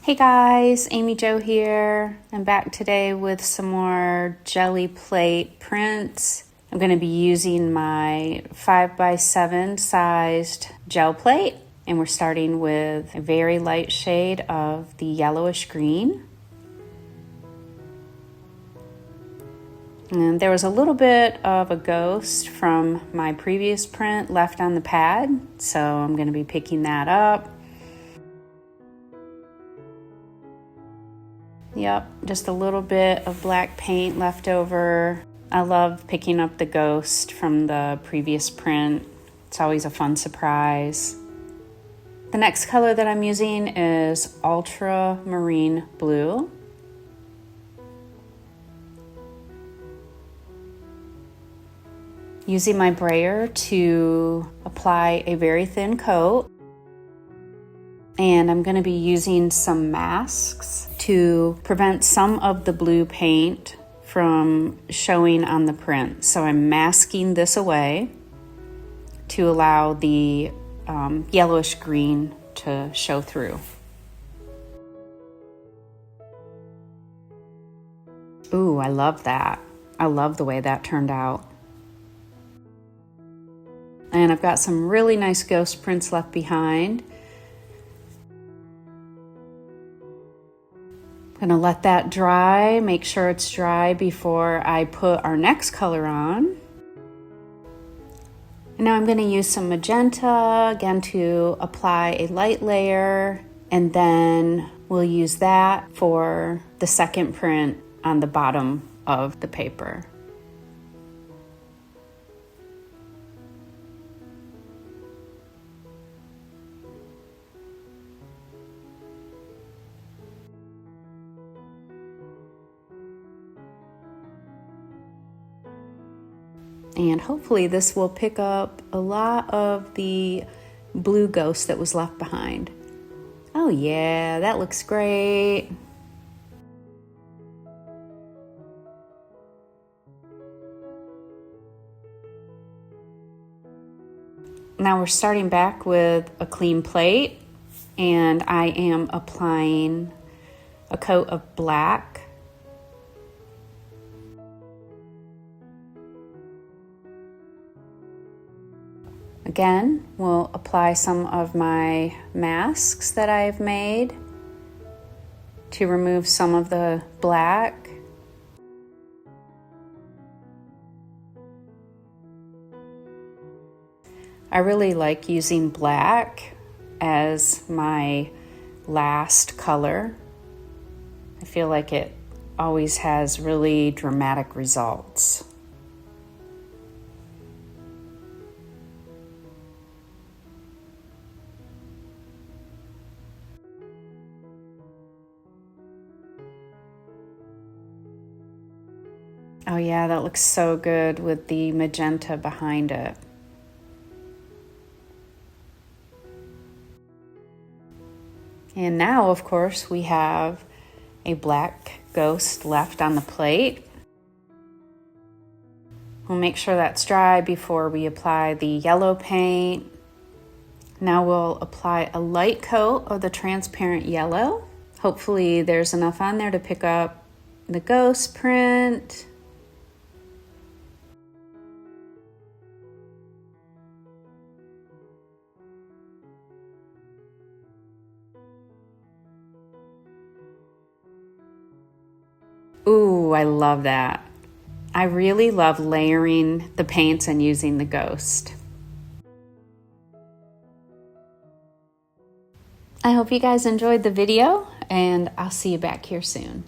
Hey guys, Amy Jo here. I'm back today with some more jelly plate prints. I'm going to be using my 5x7 sized gel plate, and we're starting with a very light shade of the yellowish green. And there was a little bit of a ghost from my previous print left on the pad, so I'm going to be picking that up. Yep, just a little bit of black paint left over. I love picking up the ghost from the previous print. It's always a fun surprise. The next color that I'm using is ultramarine blue. Using my brayer to apply a very thin coat. And I'm going to be using some masks to prevent some of the blue paint from showing on the print. So I'm masking this away to allow the yellowish green to show through. Ooh, I love that. I love the way that turned out. And I've got some really nice ghost prints left behind. I'm gonna let that dry, make sure it's dry before I put our next color on. And now I'm gonna use some magenta, again, to apply a light layer, and then we'll use that for the second print on the bottom of the paper. And hopefully this will pick up a lot of the blue ghost that was left behind. Oh yeah, that looks great. Now we're starting back with a clean plate, and I am applying a coat of black. Again, we'll apply some of my masks that I've made to remove some of the black. I really like using black as my last color. I feel like it always has really dramatic results. Oh yeah, that looks so good with the magenta behind it. And now, of course, we have a black ghost left on the plate. We'll make sure that's dry before we apply the yellow paint. Now we'll apply a light coat of the transparent yellow. Hopefully there's enough on there to pick up the ghost print. Ooh, I love that. I really love layering the paints and using the ghost. I hope you guys enjoyed the video, and I'll see you back here soon.